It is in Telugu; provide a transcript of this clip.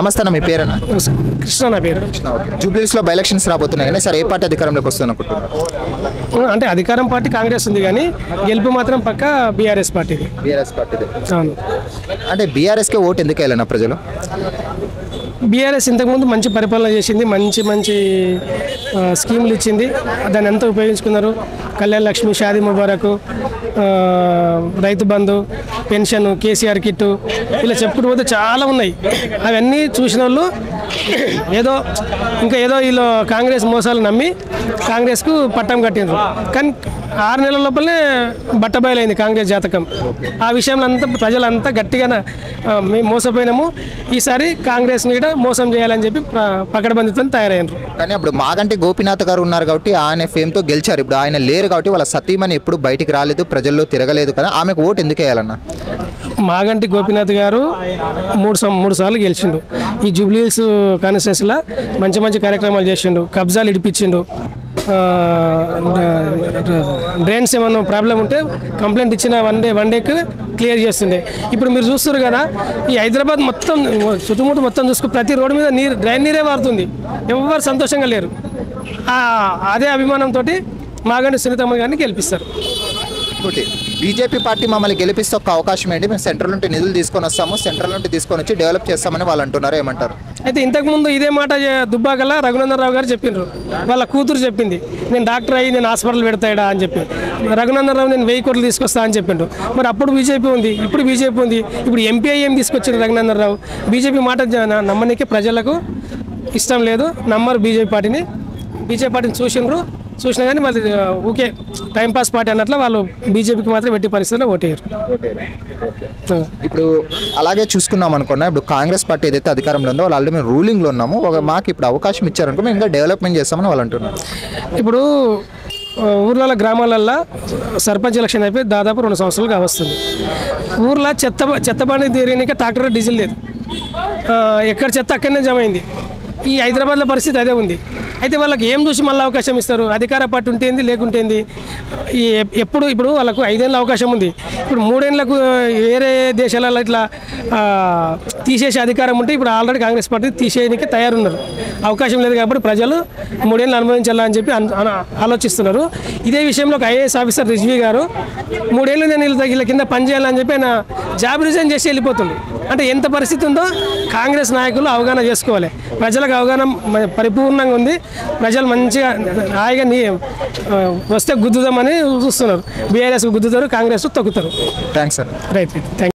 నమస్తే అన్న, మీ పేరేనా? కృష్ణ నా పేరు. జూబ్లీస్ లో బై ఎలక్షన్స్ రాబోతున్నాయి కానీ సార్ ఏ పార్టీ అధికారంలోకి వస్తుంది అనుకుంటున్నారు? అంటే అధికారం పార్టీ కాంగ్రెస్ ఉంది కానీ గెలుపు మాత్రం పక్క బీఆర్ఎస్ పార్టీ. BRS party. అవును. అంటే బీఆర్ఎస్కే ఓటు ఎందుకు వెళ్ళిన ప్రజలు? బీఆర్ఎస్ ఇంతకుముందు మంచి పరిపాలన చేసింది, మంచి స్కీములు ఇచ్చింది, దాన్ని ఎంత ఉపయోగించుకున్నారు. కళ్యాణ్ లక్ష్మి, షాదీ ముబారక్, రైతు బంధు, పెన్షన్, కేసీఆర్ కిట్టు, ఇలా చెప్పుకుంటూ పోతే చాలా ఉన్నాయి. అవన్నీ చూసిన వాళ్ళు ఏదో వీళ్ళు కాంగ్రెస్ మోసాలు నమ్మి కాంగ్రెస్కు పట్టం కట్టినారు. కానీ 6 నెలల లోపలనే బట్టబయలైంది కాంగ్రెస్ జాతకం. ఆ విషయంలో అంతా ప్రజలంతా గట్టిగా మేము మోసపోయినాము, ఈసారి కాంగ్రెస్ మీద మోసం చేయాలని చెప్పి పకడ్బందీతో తయారైనారు. కానీ అప్పుడు మాగంటి గోపీనాథ్ గారు ఉన్నారు కాబట్టి ఆయన ఫేమ్తో గెలిచారు. ఇప్పుడు ఆయన లేరు కాబట్టి వాళ్ళ సతీమణి ఎప్పుడు బయటికి రాలేదు, ప్రజల్లో తిరగలేదు కదా, ఆమెకు ఓటు ఎందుకు వేయాలన్నా? మాగంటి గోపీనాథ్ గారు మూడు సార్లు గెలిచిండు. ఈ జూబ్లీహిల్స్ కాన్స్టిట్యున్సీలో మంచి కార్యక్రమాలు చేసిండు, కబ్జాలు ఇడిపించిండు, డ్రైన్స్ ఏమన్నా ప్రాబ్లం ఉంటే కంప్లైంట్ ఇచ్చిన వన్ డేకి క్లియర్ చేస్తుండే. ఇప్పుడు మీరు చూస్తారు కదా, ఈ హైదరాబాద్ మొత్తం చుట్టుముట్టు మొత్తం చూసుకు ప్రతి రోడ్డు మీద డ్రైన్ నీరే వారుతుంది. ఎవరు సంతోషంగా లేరు. అదే అభిమానంతో మాగంటి సునీతమ్మ గారిని గెలిపిస్తారు. బీజేపీ పార్టీ మమ్మల్ని గెలిపిస్తే ఒక అవకాశం ఏంటి, మేము సెంట్రల్ నుండి నిధులు తీసుకొని వస్తాము, సెంట్రల్ నుండి తీసుకొని వచ్చి డెవలప్ చేస్తామని వాళ్ళు అంటున్నారు, ఏమంటారు? అయితే ఇంతకుముందు ఇదే మాట దుబ్బాకల రఘునందనరావు గారు చెప్పిండ్రు. వాళ్ళ కూతురు చెప్పింది, నేను డాక్టర్ అయ్యి నేను హాస్పిటల్ పెడతాడా అని చెప్పి. రఘునందనరావు నేను 1000 కోట్లు తీసుకొస్తా అని చెప్పిండు. మరి అప్పుడు బీజేపీ ఉంది, ఇప్పుడు బీజేపీ ఉంది. ఇప్పుడు ఎంపీ ఏం తీసుకొచ్చిండు రఘునందనరావు? బీజేపీ మాట నమ్మనికి ప్రజలకు ఇష్టం లేదు, నమ్మరు బీజేపీ పార్టీని చూసినా కానీ మరి ఊకే టైంపాస్ పార్టీ అన్నట్లు వాళ్ళు బీజేపీకి మాత్రం ఎట్టి పరిస్థితుల్లో ఓటేయరు. ఇప్పుడు అలాగే చూసుకున్నాం అనుకున్నా, ఇప్పుడు కాంగ్రెస్ పార్టీ ఏదైతే అధికారంలో ఉందో వాళ్ళు ఆల్రెడీ మేము రూలింగ్లో ఉన్నాము, మాకు ఇప్పుడు అవకాశం ఇచ్చారనుకో మేము ఇంకా డెవలప్మెంట్ చేస్తామని వాళ్ళు అంటున్నారు. ఇప్పుడు ఊర్లలో గ్రామాలల్లో సర్పంచ్ ఎలక్షన్ అయిపోయి దాదాపు 2 సంవత్సరాలుగా వస్తుంది. ఊర్లో చెత్త బండి తీరడానికి ట్రాక్టర్ డీజిల్ లేదు, ఎక్కడ చెత్త అక్కడనే జమ అయింది. ఈ హైదరాబాద్లో పరిస్థితి అదే ఉంది. అయితే వాళ్ళకి ఏం చూసి మళ్ళీ అవకాశం ఇస్తారు? అధికార పార్టీ ఉంటేంది లేకుంటేంది. ఇప్పుడు వాళ్ళకు 5 ఏళ్ళ అవకాశం ఉంది. ఇప్పుడు 3 ఏళ్ళకు వేరే దేశాలలో ఇట్లా తీసేసే అధికారం ఉంటే ఇప్పుడు ఆల్రెడీ కాంగ్రెస్ పార్టీ తీసేయడానికి తయారున్నారు. అవకాశం లేదు కాబట్టి ప్రజలు 3 ఏళ్ళు అనుభవించాలని చెప్పి ఆలోచిస్తున్నారు. ఇదే విషయంలో ఒక ఐఏఎస్ ఆఫీసర్ రిజ్వీ గారు 3 ఏళ్ళు నేను వీళ్ళ కింద పనిచేయాలని చెప్పి ఆయన జాబ్ రిజైన్ చేసి వెళ్ళిపోతుంది. అంటే ఎంత పరిస్థితి ఉందో కాంగ్రెస్ నాయకులు అవగాహన చేసుకోవాలి. ప్రజలకు అవగాహన పరిపూర్ణంగా ఉంది. ప్రజలు మంచిగా హాయిగా వస్తే గుద్దుదామని చూస్తున్నారు. బీఆర్ఎస్ గుద్దుతారు, కాంగ్రెస్ తొక్కుతారు. Thanks sir. రైట్.